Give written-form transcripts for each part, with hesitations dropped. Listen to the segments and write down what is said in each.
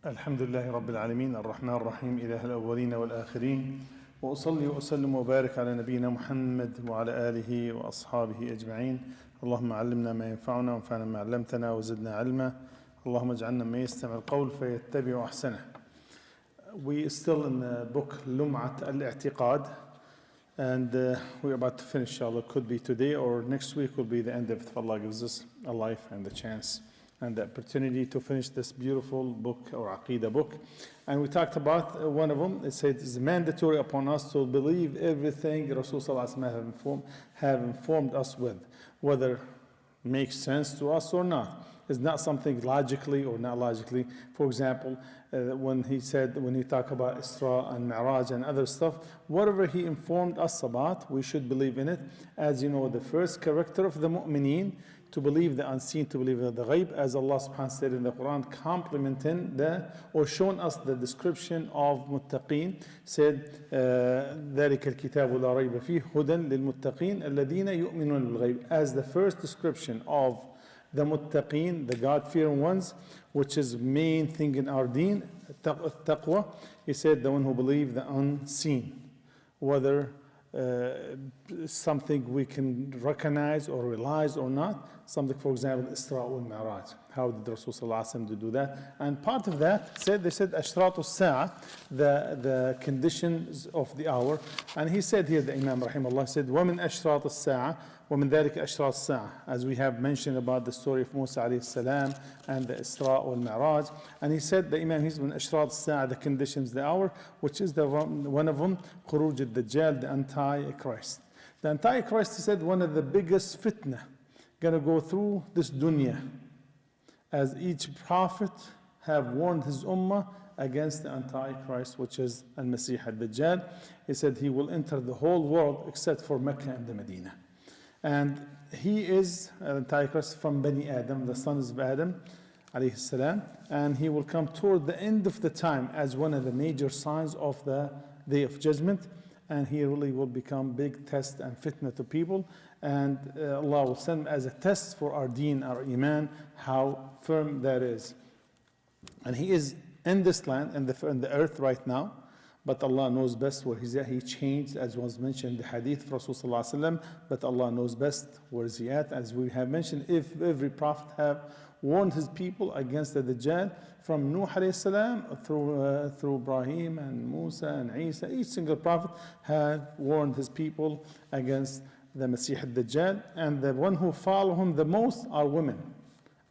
الحمد لله رب العالمين الرحمن الرحيم إله الأولين والآخرين وأصلي وأسلم وبارك على نبينا محمد وعلى آله وأصحابه أجمعين. اللهم علمنا ما ينفعنا وانفعنا ما علمتنا وزدنا علما. اللهم اجعلنا من يستمع القول فيتبع أحسنه. We are still in the book Lum'at الاعتقاد, and we're about to finish, inshallah. Could be today or next week will be the end of it if Allah gives us a life and the chance and the opportunity to finish this beautiful book or Aqeedah book. And we talked about one of them. It said it's mandatory upon us to believe everything Rasulullah have informed us with, whether it makes sense to us or not. It's not something logically or not logically. For example, when he talked about Isra and Mi'raj and other stuff, whatever he informed us about, we should believe in it. As you know, the first character of the mu'mineen, to believe the unseen, to believe the ghaib, as Allah subhanahu wa ta'ala said in the Quran, complimenting or showing us the description of muttaqeen, said, ذَلِكَ الْكِتَابُ لَا رَيْبَ فِيهِ هُدًى لِلْمُتَّقِينَ الَّذِينَ يُؤْمِنُونَ بِالْغَيْبِ. As the first description of the muttaqeen, the God-fearing ones, which is main thing in our deen, taqwa, he said the one who believe the unseen, whether something we can recognize or realize or not. Something, for example, Isra wal Mi'raj. How did Rasulullah do that? And part of that, they said Ashrat al-Sa'a, the conditions of the hour. And he said here, the Imam Rahimahullah said, وَمِنْ أَشْرَاطِ السَّاعَةِ وَمِنْ ذَلِكَ أَشْرَاطِ السَّاعَةِ. As we have mentioned about the story of Musa alayhi salam and the Isra wal Mi'raj. And he said, the Imam, he's من أشراط الساعة, the conditions of the hour, which is one of them, خروج الدجال, the Antichrist. The Antichrist, he said, one of the biggest fitna going to go through this dunya, as each prophet have warned his ummah against the Antichrist, which is al-Masih al-Dajjal. He said he will enter the whole world except for Mecca and the Medina. And he is Antichrist from Bani Adam, the sons of Adam alayhi salam, and he will come toward the end of the time as one of the major signs of the Day of Judgment. And he really will become big test and fitna to people, and Allah will send him as a test for our deen, our iman, how firm that is. And he is in this land, in the earth right now, but Allah knows best where he's at. He changed, as was mentioned in the hadith of Rasulullah, but Allah knows best where is he at. As we have mentioned, if every prophet have warned his people against the Dajjal, from Nuh alayhi salam through Ibrahim and Musa and Isa, each single prophet had warned his people against the Masih al-Dajjal, and the one who follow him the most are women.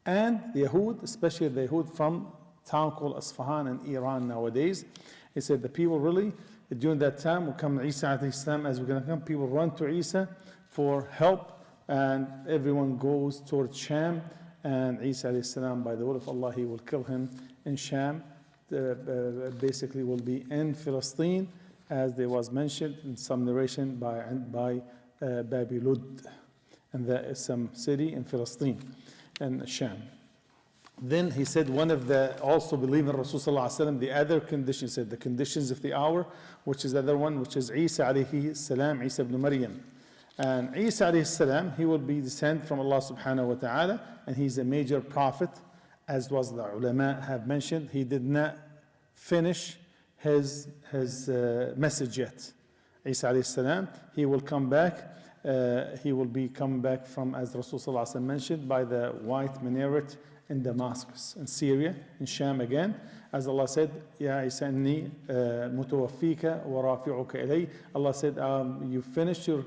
And the Yahud, especially the Yahud from a town called Isfahan in Iran nowadays, he said the people really, during that time, will come Isa alayhi salam, as we're going to come, people run to Isa for help, and everyone goes towards Sham. And Isa alayhi salam, by the will of Allah, he will kill him in Sham. Basically will be in Palestine, as there was mentioned in some narration by Babylud. And that is some city in Palestine and Sham. Then he said one of the, also believe in Rasulullah, the other conditions, said the conditions of the hour, which is the other one, which is Isa alayhi salam, Isa ibn Maryam. And Isa alayhi salam, he will be descended from Allah subhanahu wa ta'ala, and he's a major prophet, as was the ulama have mentioned. He did not finish his message yet. Isa alayhi salam, he will come back, he will be coming back from, as Rasulullah mentioned, by the white minaret in Damascus, in Syria, in Sham again. As Allah said, Ya Isa inni mutawaffika wa rafi'uka ilay. Allah said, you finished your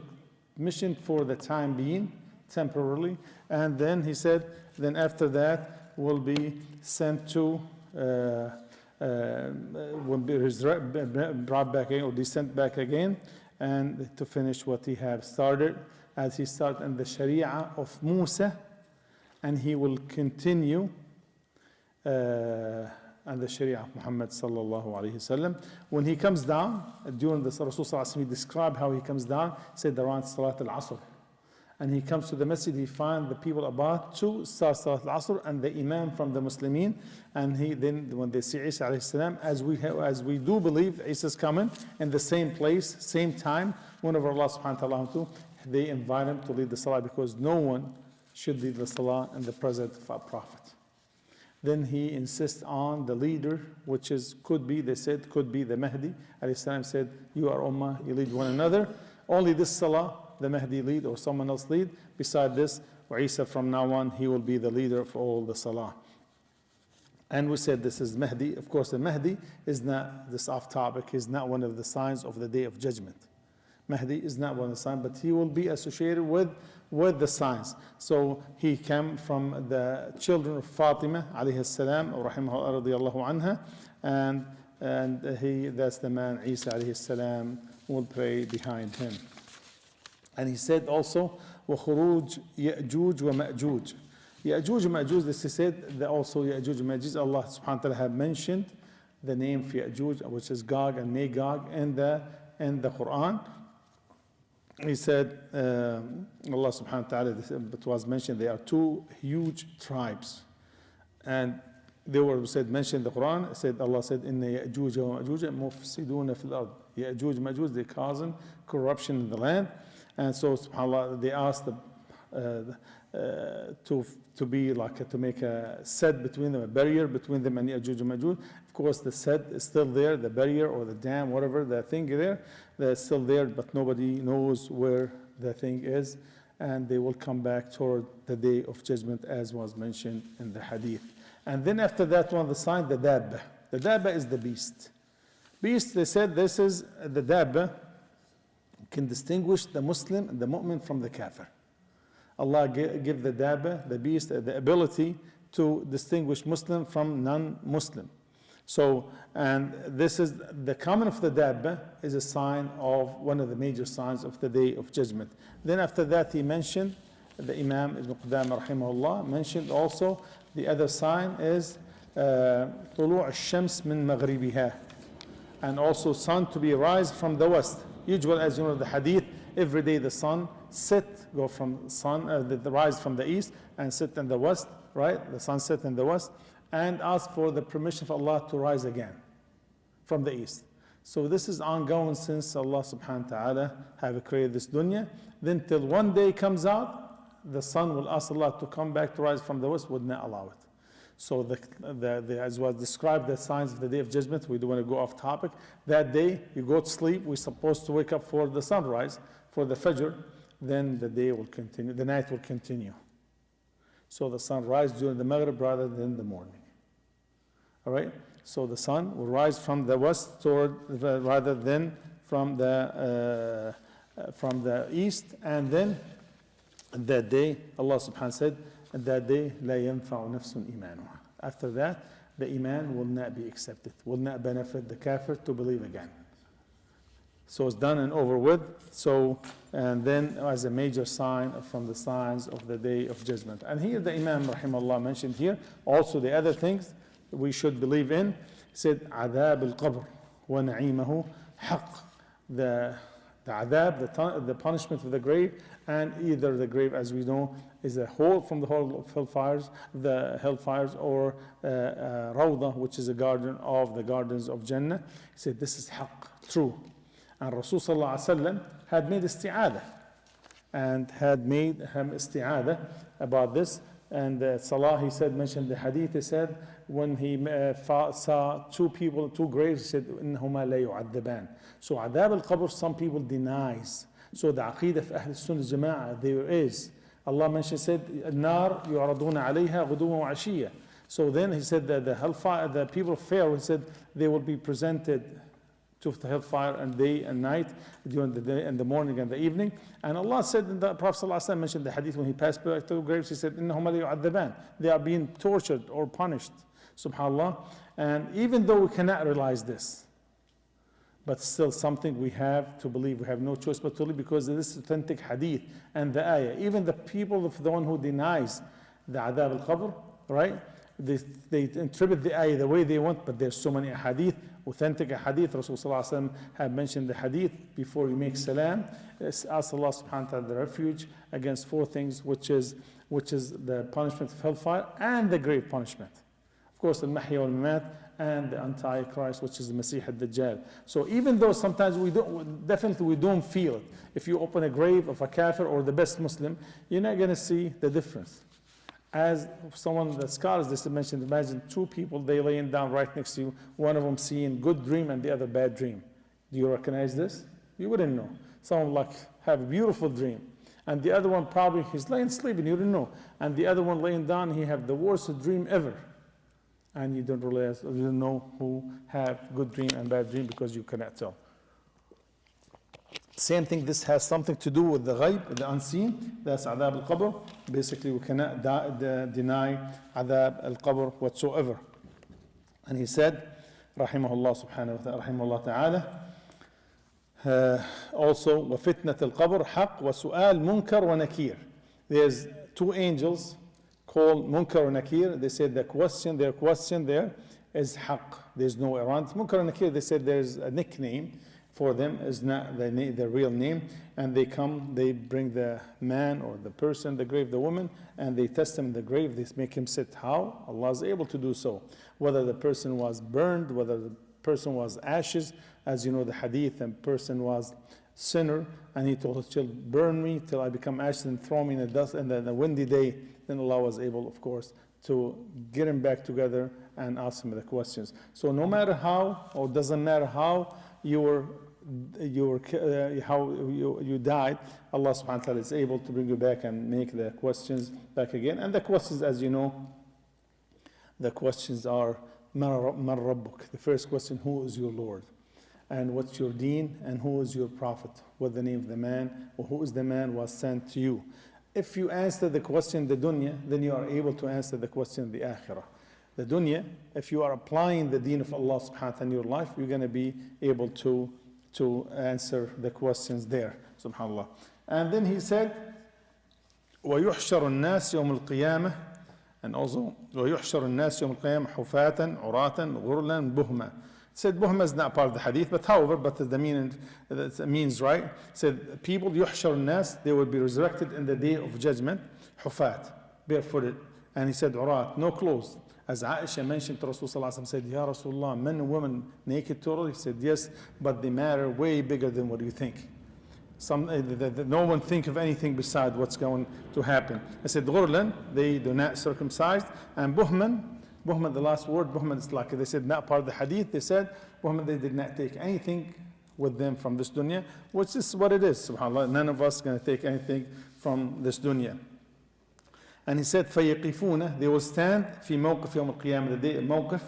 mission for the time being, temporarily, and then he said, then after that will be sent to, will be brought back again, or be sent back again, and to finish what he have started, as he started in the Sharia of Musa, and he will continue and the Sharia of Muhammad sallallahu alayhi wasallam. When he comes down, during the Rasul sallallahu alayhi wasallam, he described how he comes down, said around Salat al-Asr. And he comes to the masjid, he finds the people about to start Salat al-Asr, and the Imam from the Muslimin, and he then, when they see Isa alayhi salam, as we do believe Isa is coming, in the same place, same time, whenever Allah subhanahu wa ta'ala, they invite him to lead the Salah, because no one should lead the Salah in the presence of a prophet. Then he insists on the leader, which could be the Mahdi. Alayhi salam said, you are ummah, you lead one another. Only this salah, the Mahdi lead or someone else lead. Beside this, Isa from now on, he will be the leader of all the salah. And we said this is Mahdi. Of course, the Mahdi is not, this off topic, is not one of the signs of the Day of Judgment. Mahdi is not one of the signs, but he will be associated with the signs. So he came from the children of Fatima, alayhi salam, rahimahullah radiyallahu anha, and that's the man, Isa alayhi salam, will pray behind him. And he said also, وَخُرُوجْ يَأْجُوجْ وَمَأْجُوجْ. Ya'juj and Ma'juj, this is said that also Ya'juj and Ma'juj, Allah subhanahu wa ta'ala have mentioned the name for Ya'juj, which is Gog and Magog in the Quran. He said, Allah subhanahu wa ta'ala, it was mentioned, there are two huge tribes. And they were mentioned in the Quran, Allah said, Inna Ya'juj wa Ma'juj mufsiduna fil ard. Ya'juj and Ma'juj, they're causing corruption in the land. And so, subhanAllah, they asked to be like to make a set between them, a barrier between them and Ya'juj and Ma'juj. Of course, the set is still there, the barrier or the dam, whatever the thing there, that's still there, but nobody knows where the thing is, and they will come back toward the Day of Judgment, as was mentioned in the Hadith. And then after that one, the sign, the Dabba. The Dabba is the beast. Beast, they said, this is the Dabba can distinguish the Muslim and the Mu'min from the Kafir. Allah give the Dabba, the beast, the ability to distinguish Muslim from non-Muslim. So, and this is the common of the Dabba is a sign of one of the major signs of the Day of Judgment. Then after that he mentioned, the Imam Ibn Qudamah rahimahullah mentioned also the other sign is طلوع الشمس من مغربها, and also sun to be rise from the west. Usually, as you know, the hadith, every day the sun go from sun, the rise from the east and sit in the west, right? The sun set in the west, and ask for the permission of Allah to rise again from the east. So this is ongoing since Allah subhanahu wa ta'ala have created this dunya. Then till one day comes out, the sun will ask Allah to come back to rise from the west, would not allow it. So as was described, the signs of the Day of Judgment, we don't want to go off topic. That day, you go to sleep, we're supposed to wake up for the sunrise, for the Fajr, then the day will continue, the night will continue. So the sun rises during the Maghrib rather than the morning. All right? So the sun will rise from the west rather than from the east, and then that day, Allah subhanahu wa ta'ala said, that day, لا ينفع نفس إيمانها. After that, the iman will not be accepted, will not benefit the kafir to believe again. So it's done and over with. So, and then as a major sign from the signs of the Day of Judgment. And here the Imam rahimahullah mentioned here also the other things we should believe in. He said, عذاب القبر ونعيمه حق. The adhab, the punishment of the grave, and either the grave, as we know, is a hole from the hole of hellfires, or Rawdah, which is a garden of the gardens of Jannah. He said, this is haqq, true. And Rasul sallallahu alaihi wasallam had made isti'adah, and had made him isti'adah about this. And Salah, he said, mentioned the hadith, he said, when he saw two graves, he said, إِنَّهُمَا لَا يُعَذَّبَانِ. So adhab al-qabr, some people denies. So the Aqeedah of Ahl Sunnah Jama'ah, there is. Allah mentioned, said, النار يعرضون عليها غدوا وعشية. So then he said that the hellfire, the people of Pharaoh, he said, they will be presented to the hellfire and day and night, during the day and the morning and the evening. And Allah said, and the Prophet ﷺ mentioned the hadith when he passed by two graves, he said, إِنَّهُمَا لَيُعَذَّبَانِ. They are being tortured or punished, subhanAllah. And even though we cannot realize this, but still something we have to believe, we have no choice but to believe, because of this authentic hadith and the ayah. Even the people of the one who denies the adhab al-qabr, right? They interpret the ayah the way they want, but there's so many hadith, authentic hadith. Rasulullah have mentioned the hadith before you make salam. Ask Allah subhanahu wa ta'ala the refuge against four things, which is the punishment of hellfire and the grave punishment. Of course, the mahya wal mamat and the Antichrist, which is the Masih al-Dajjal. So even though sometimes we don't feel it. If you open a grave of a kafir or the best Muslim, you're not going to see the difference. As someone, the scholars just mentioned, imagine two people, they laying down right next to you, one of them seeing good dream and the other bad dream. Do you recognize this? You wouldn't know. Someone like have a beautiful dream, and the other one probably he's laying sleeping, you didn't know. And the other one laying down, he have the worst dream ever. And you don't realize, you don't know who have good dream and bad dream because you cannot tell. Same thing, this has something to do with the ghaib, the unseen. That's adab al-qabr. Basically, we cannot deny adab al-qabr whatsoever. And he said, rahimahullah subhanahu wa ta'ala, rahimahullah ta'ala, also, وَفِتْنَةِ الْقَبْرِ حَقْ وَسُؤَالْ مُنْكَرْ وَنَكِيرٌ. There's two angels called Munkar and Nakir. They said their question there is haqq. There's no errand. Munkar and Nakir, they said there's a nickname for them, is not their real name. And they come, they bring the man or the person, the grave, the woman, and they test him in the grave. They make him sit. How? Allah is able to do so. Whether the person was burned, whether the person was ashes, as you know the hadith, and person was sinner, and he told his children, burn me till I become ashes and throw me in the dust, and then a windy day, then Allah was able, of course, to get him back together and ask him the questions. So no matter how, or doesn't matter how you died, Allah subhanahu wa ta'ala is able to bring you back and make the questions back again. And the questions, as you know, the questions are Man Rabbuk. The first question, who is your Lord? And what's your deen? And who is your prophet? What the name of the man? Or who is the man was sent to you? If you answer the question in the dunya, then you are able to answer the question in the akhirah. The dunya, if you are applying the deen of Allah subhanahu wa ta'ala in your life, you're going to be able to answer the questions there, subhanAllah. And then he said, وَيُحْشَرُ النَّاسِ يَوْمُ الْقِيَامَةِ. And also, وَيُحْشَرُ النَّاسِ يَوْمُ الْقِيَامَةِ حُفَاةً عُرَاةً غُرْلًا بُهْمًا. Said Buhma is not part of the hadith, but however, the meaning, that means right. Said people, yuhshar nas, they will be resurrected in the day of judgment, hufat, barefooted. And he said, urat, no clothes. As Aisha mentioned to Rasulullah, said, Ya Rasulullah, men and women naked totally? He said, yes, but they matter way bigger than what you think. No one think of anything beside what's going to happen. I said, ghurlan, they do not circumcised, and buhman, the last word, Buhman is like, they said not part of the hadith, they said, Buhman, they did not take anything with them from this dunya, which is what it is, subhanAllah. None of us going to take anything from this dunya. And he said, فَيَقِفُونَ, they will stand في موقف يوم القيامة, the day of موقف,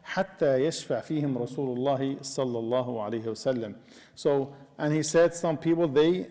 حتى يشفع فيهم رسول الله صلى الله عليه وسلم. So, and he said, some people, they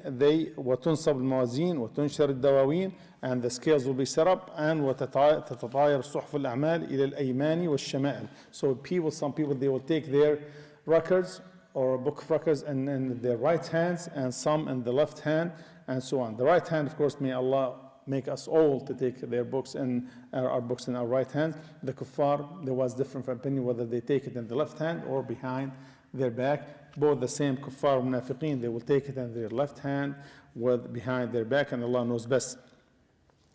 وتنصب الموازين وتنشر الدواوين, and the scales will be set up, and وتتطاير صحف الأعمال إلى الأيمان والشمائل. So people, some people, they will take their records or book of records in their right hands, and some in the left hand, and so on. The right hand, of course, may Allah make us all to take their books and our books in our right hand. The kuffar, there was different opinion whether they take it in the left hand or behind their back. Both the same kuffar munafiqeen, they will take it in their left hand with behind their back, and Allah knows best.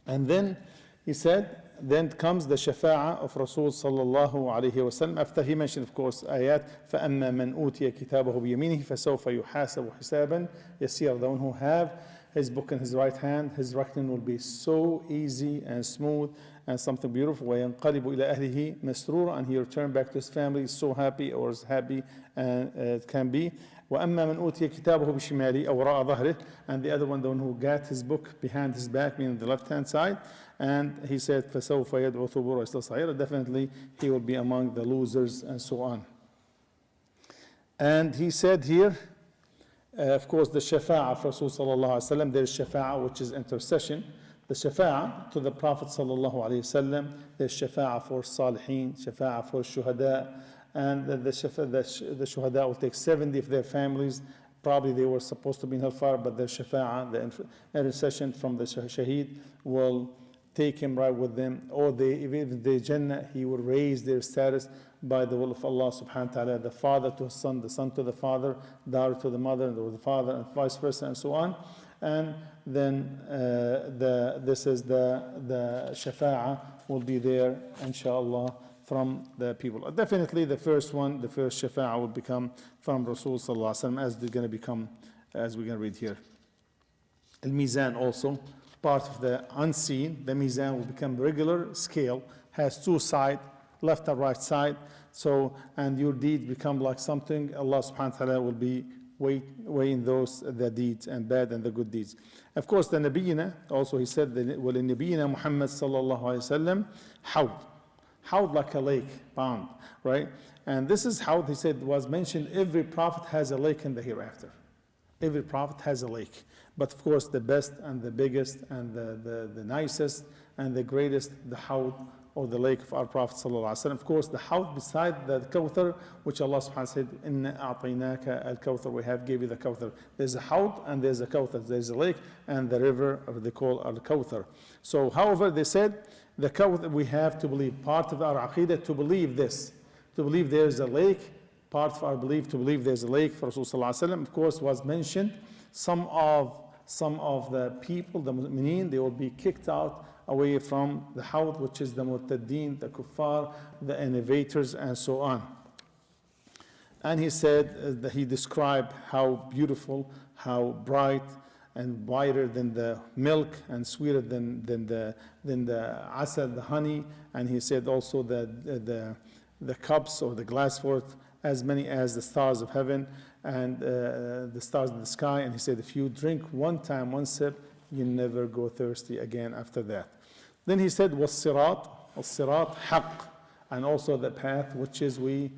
And then he said, then comes the shafa'ah of Rasul sallallahu alayhi wa sallam. After he mentioned, of course, ayat, فَأَمَّا مَنْ أُوتِيَ كِتَابَهُ بِيَمِينِهِ فَسَوْفَ يُحَاسَبُ حِسَابًا يَسِيرًا. The one who have his book in his right hand, his reckoning will be so easy and smooth and something beautiful. وَيَنْقَلِبُ إِلَى أَهْلِهِ مَسْرُورًا, and he returned back to his family so happy, or as happy it can be. وَأَمَّا مَنْ أُوتِيَ كِتَابَهُ بِشِمَالِهِ أَوْ وَرَاءَ ظَهْرِهِ, and the other one, the one who got his book behind his back, meaning the left-hand side, and he said, فَسَوْفَ يَدْعُ ثُبُورًا إِسْتَصْعِيرًا, definitely he will be among the losers, and so on. And he said here, of course, the shafa'ah of Rasul sallallahu alayhi wa sallam, there is shafa'ah, which is intercession. The shafa'ah to the Prophet sallallahu alayhi wa sallam, there's shafa'ah for salihin, shafa'ah for shuhada, and the shuhada will take 70 of their families. Probably they were supposed to be in hellfire, but the shafa'ah, the intercession from the shaheed, will take him right with them. Or if they Jannah, he will raise their status by the will of Allah subhanahu wa ta'ala, the father to his son, the son to the father, daughter to the mother, or the father, and vice versa, and so on. And then this is the shafa'ah will be there, inshallah, from the people. Definitely the first one, the first shafa'ah will become from Rasul sallallahu alaihi wasallam, as they're going to become, as we're going to read here. Al-Mizan also, part of the unseen. The mizan will become regular scale, has two sides, left and right side. So, and your deeds become like something, Allah subhanahu wa ta'ala will be weighing those, the deeds and bad and the good deeds. Of course, the Nabiyina, also he said, وَلِنَبِيِّنَا Muhammad sallallahu alayhi wa sallam, hawd like a lake, pond, right? And this is how he said was mentioned, every prophet has a lake in the hereafter. Every prophet has a lake. But of course, the best and the biggest and the nicest and the greatest, the hawd, or the lake of our Prophet sallallahu alaihi wasallam. Of course, the hawd beside the Kawthar, which Allah subhanahu wa ta'ala said, Inna a'tainaka al-Kawthar, we have gave you the Kawthar. There's a hawd and there's a Kawthar. There's a lake and the river, or they call al-Kawthar. So, however, they said, the Kawthar, we have to believe, part of our Aqeedah, to believe this, to believe there's a lake, part of our belief to believe there's a lake for Rasul sallallahu alaihi wasallam. Of course, was mentioned, some of the people, the mu'mineen, they will be kicked out away from the hawd, which is the murtaddeen, the kuffar, the innovators, and so on. And he said, that he described how beautiful, how bright, and whiter than the milk, and sweeter than the asal, the honey. And he said also that the cups or the glass worth as many as the stars of heaven and the stars in the sky. And he said, if you drink one time, one sip, you never go thirsty again after that. Then he said, was-sirat haqq, and also the path which is we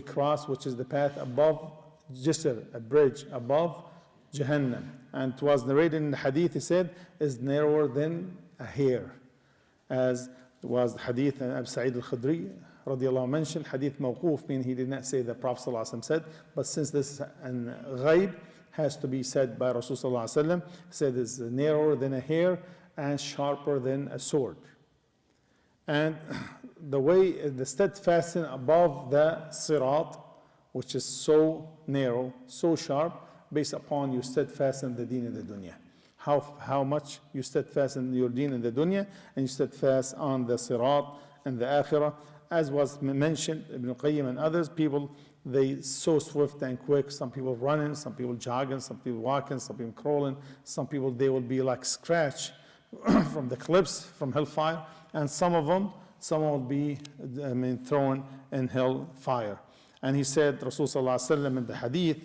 cross, which is the path above Jisr, a bridge above Jahannam. And it was narrated in the hadith, he said, is narrower than a hair, as was the hadith Abu Sa'id al-Khudri radiallahu mentioned, hadith mawquf, meaning he did not say the Prophet sallallahu alaihi wasallam said, but since this is an ghaib, has to be said by Rasul sallallahu alaihi wasallam, he said it's narrower than a hair and sharper than a sword. And the way, the steadfasting above the sirat, which is so narrow, so sharp, based upon you steadfast in the deen in the dunya. How much you steadfast in your deen in the dunya, and you steadfast on the sirat and the akhirah. As was mentioned, Ibn Qayyim and others, people, they so swift and quick. Some people running, some people jogging, some people walking, some people crawling. Some people, they will be like scratched from the cliffs, from hellfire. And some will be thrown in hellfire. And he said, Rasul sallallahu alaihi wasallam in the hadith,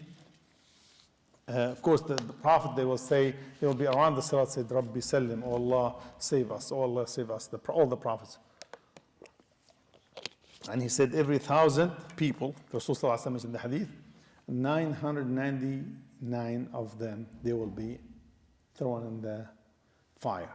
of course, the Prophet, they will say, they will be around the Sirat, said, Rabbi Sallim, oh Allah, save us, oh Allah, save us, all the Prophets. And he said, every 1,000 people, Rasul sallallahu alaihi wasallam in the hadith, 999 of them, they will be thrown in the fire.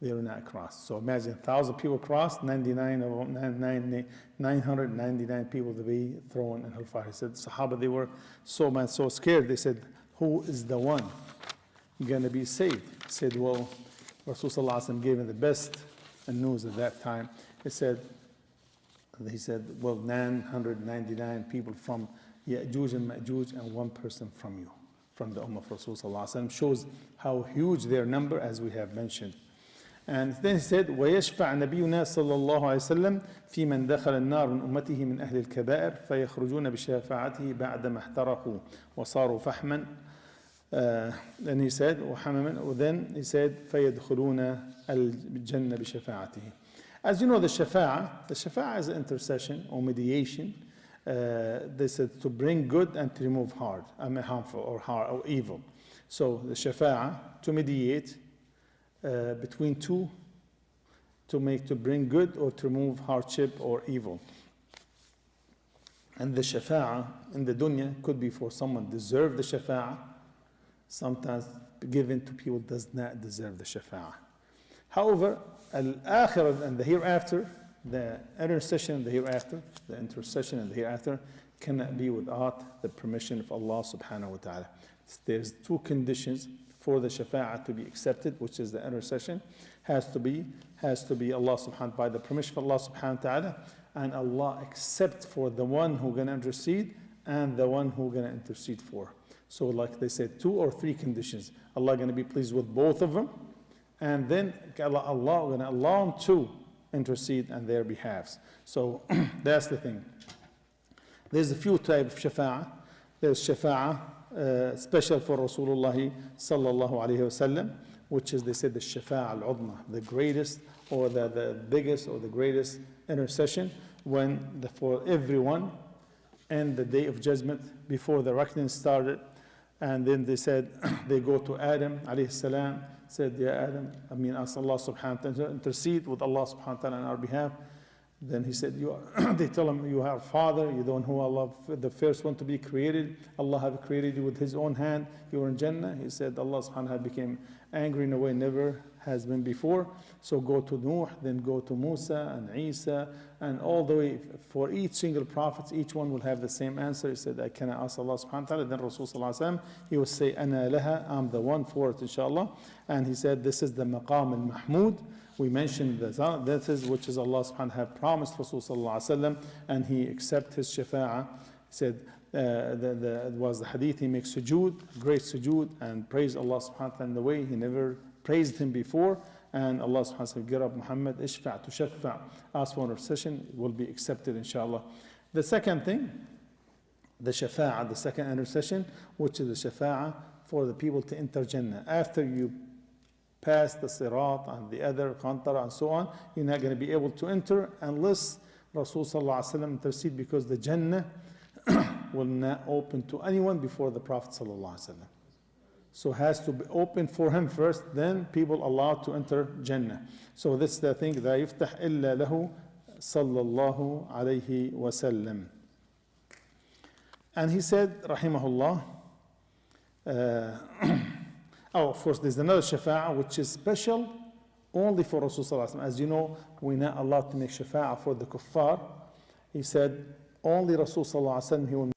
They will not cross. So imagine 1,000 people crossed, 999 people to be thrown in hellfire. He said, Sahaba, they were so scared. They said, who is the one going to be saved? He said, well, Rasul sallallahu alaihi wasallam gave him the best news at that time. He said, well, 999 people from Ya'juj and Ma'juj and one person from you, from the Ummah of Rasul sallallahu alaihi wasallam. Shows how huge their number, as we have mentioned. And then he said, وَيَشْفَعْ نَبِيُّنَا صلى الله عليه وسلم في من دخل النار من أمته من أهل الكبائر فيخرجون بشفاعته بعدما احترقوا وصاروا فحما. Then he said, then he said, فيدخلون الجنة بشفاعته. As you know, the shafa'a is an intercession or mediation. They said to bring good and to remove harmful or evil. So the shafa'a, to mediate between two, to bring good or to remove hardship or evil. And the shafa'a in the dunya could be for someone deserve the shafa'a. Sometimes given to people does not deserve the shafa'a. However, al-akhirah and the hereafter, the intercession in the hereafter, cannot be without the permission of Allah subhanahu wa ta'ala. There's two conditions for the shafa'ah to be accepted, which is the intercession, has to be Allah subhanahu, by the permission of Allah subhanahu wa ta'ala, and Allah accept for the one who going to intercede and the one who going to intercede for. So like they said, 2 or 3 conditions. Allah going to be pleased with both of them, and then Allah going to allow them to intercede on their behalves. So that's the thing. There's a few types of shafa'ah. There's shafa'ah, special for Rasulullah sallallahu alayhi wasallam, which is, they said, the shafa'ah al-udma, the greatest or the biggest or the greatest intercession for everyone and the day of judgment before the reckoning started. And then they said, they go to Adam alayhi salam, said, Ya Adam, ask Allah subhanahu wa ta'ala, intercede with Allah subhanahu wa ta'ala on our behalf. Then he said, they tell him, you are father, you're the one who Allah, the first one to be created. Allah have created you with his own hand. You were in Jannah. He said, Allah subhanahu wa ta'ala became angry in a way never has been before. So go to Nuh, then go to Musa and Isa, and all the way for each single prophet, each one will have the same answer. He said, I cannot ask Allah subhanahu wa ta'ala. Then Rasul sallallahu alayhi wa sallam, he will say, Ana laha, I'm the one for it, inshallah. And he said, this is the maqam al-mahmud. We mentioned that is which is Allah subhanahu wa ta'ala have promised Rasul sallallahu alayhi wa sallam, and he accept his shafa'ah. He said, it was the hadith, he makes sujood, great sujood, and praise Allah subhanahu wa ta'ala in the way he never praised him before. And Allah subhanahu wa ta'ala said, get up Muhammad, ishfa' tushaffa', ask for intercession, will be accepted inshallah. The second thing, the shafa'ah, the second intercession, which is the shafa'ah for the people to enter Jannah. After you pass the sirat and the other qantara and so on, you're not going to be able to enter unless Rasul sallallahu alaihi wasallam intercede, because the Jannah will not open to anyone before the Prophet sallallahu alaihi wasallam. So it has to be open for him first, then people allowed to enter Jannah. So this is the thing, لا يفتح إلا له صلى الله عليه وسلم. And he said, rahimahullah, oh, of course, there's another shafa'ah which is special only for Rasul sallallahu alaihi wasallam. As you know, we're not allowed to make shafa'ah for the kuffar. He said, only Rasul sallallahu alaihi wasallam, he will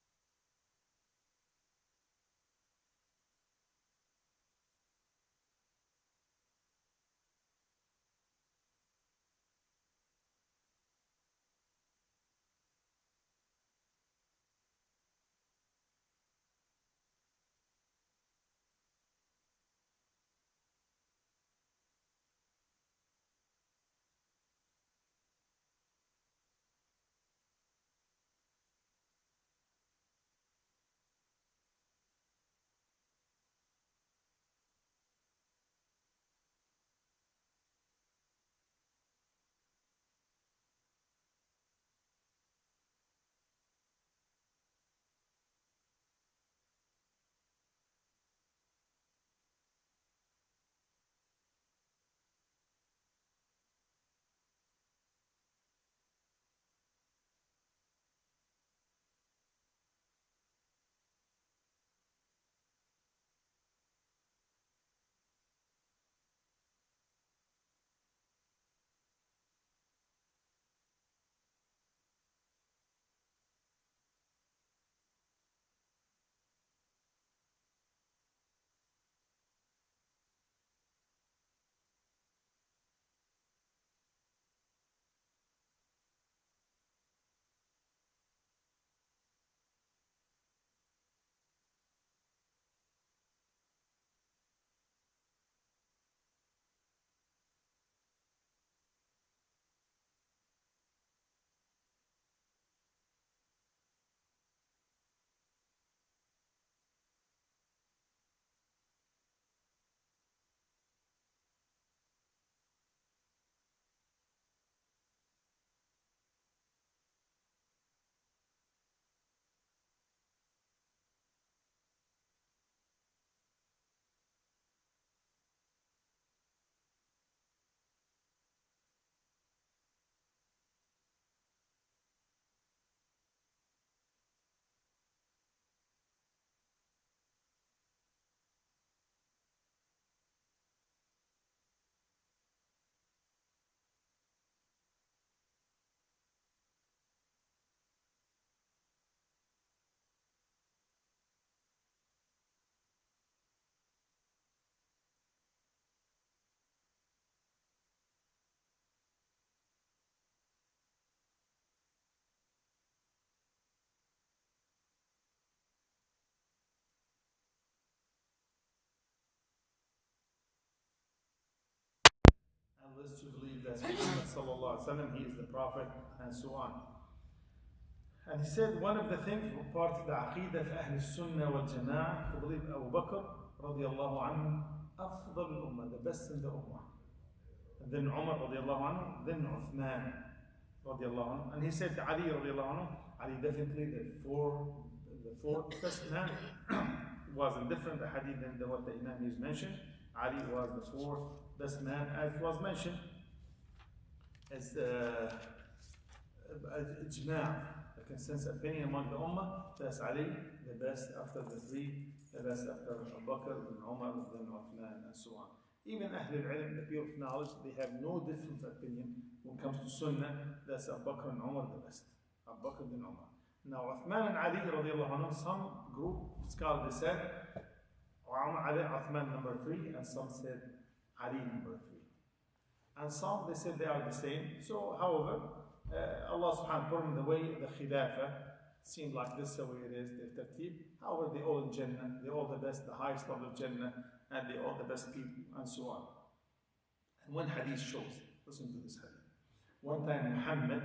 unless you believe that Muhammad sallallahu alaihi wasallam, he is the prophet, and so on. And he said one of the things, part of the Aqeedah في أهل السنة والجماعة, to believe Abu Bakr رضي الله عنه أفضل الأمة, the best in the Ummah. And then Umar رضي الله عنه, then Uthman رضي الله عنه. And he said Ali رضي الله عنه, Ali definitely the four best man was in different hadith than what the Imam has mentioned. Ali was the fourth best man, as was mentioned as ijma', the consensus opinion among the Ummah. That's Ali, the best after the three, the best after Abu Bakr, then Umar, then Uthman, and so on. Even Ahl al-Ilm, the people of knowledge, they have no different opinion when it comes to Sunnah. That's Abu Bakr and Umar the best. Abu Bakr, then Umar. Now, Uthman and Ali, radiallahu anhu, some group scholars said, Ali, Uthman number 3, and some said Ali number 3. And some, they said they are the same. So, however, Allah subhanahu wa ta'ala put them the way the Khilafah seemed like this, the way it is, the tartib. However, they all in Jannah, they all the best, the highest level of Jannah, and they all the best people, and so on. And one hadith shows, listen to this hadith. One time Muhammad,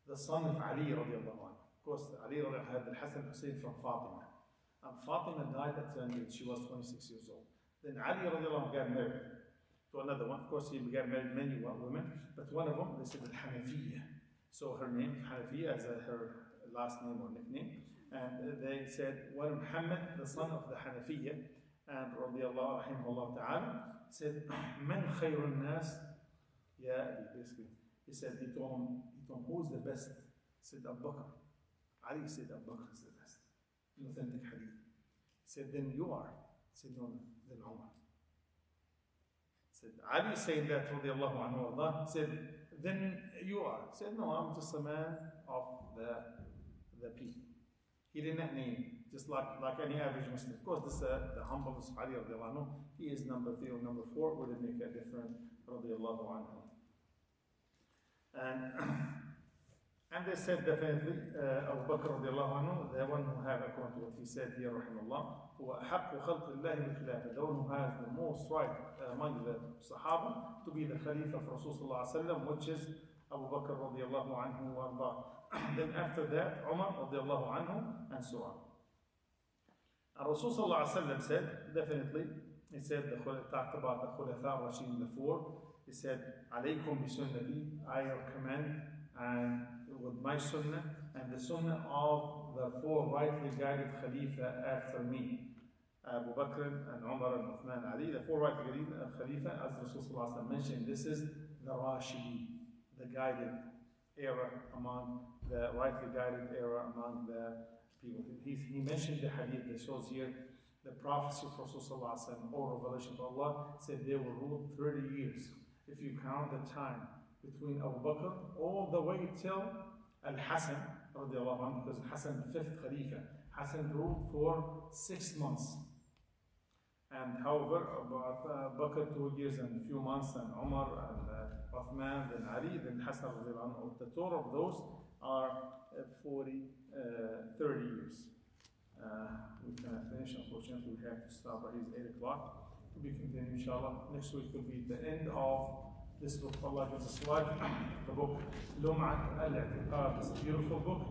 the son of Ali radiallahu anhu, of course Ali radiallahu anhu had the Hassan Hussein from Fatima. And Fatima died at 10 she was 26 years old. Then Ali radiallahu anhu got married to another one. Of course, he got married many women, but one of them, they said Al-Hanafiya. So her name, Hanafiya, as her last name or nickname. And they said, well, Muhammad, the son of the Hanafiya, and radiallahu rahimahullah ta'ala, said, Man khayrun nas? Ya Abi, basically. He said, he told him, who's the best? He said, Abu Bakr. Ali said, Abu Bakr is the best. An authentic hadith. He said, then you are. He said, no, then Umar. Said Ali said that radiallahu anhu Allah, said, then you are. Said, no, I'm just a man of the people. He did not name, just like any average Muslim. Of course, this the humbleness of Ali radiallahu anhu, he is number 3 or number 4, would it make a difference radiallahu anhu. And they said definitely Abu Bakr radiallahu anhu, the one who had, according to what he said here, rahimahullah, who أحق خلق الله بالخلافة, the one who has the most right among the Sahaba to be the Khalifa of Rasul sallallahu alaihi wasallam, which is Abu Bakr radiallahu anhu wa ardah. Then after that, Umar radiallahu anhu, and so on. And Rasul sallallahu alaihi wasallam said, definitely, he said, talked about the Khulafa Rashidin, the 4. He said, alaykum bi sunnati, I recommend and with my sunnah and the sunnah of the 4 rightly guided Khalifa after me. Abu Bakr and Umar and Uthman Ali, the 4 rightly guided Khalifa, as Rasulullah mentioned, this is the Rashidi, the guided era among the rightly guided era among the people. He mentioned the hadith that shows here the prophecy of Rasulullah or revelation of Allah said they will rule 30 years. If you count the time between Abu Bakr all the way till Al-Hassan, because Hassan, the 5th Khalifa, Hassan ruled for 6 months. And however, about Bakr 2 years and a few months, and Umar and Uthman, then Ali, then Hassan, the total of those are 30 years. We cannot finish, unfortunately, we have to stop by 8 o'clock. To be continued, inshallah. Next week will be the end of this book. Allah gives us life. The book Lum'at, الاعتقاد. It's a beautiful book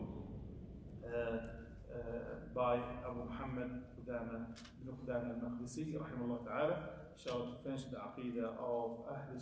by Abu Muhammad ibn Qudama al-Maqdisi, rahimahullah ta'ala. Inshallah, to finish the Aqeedah of Ahl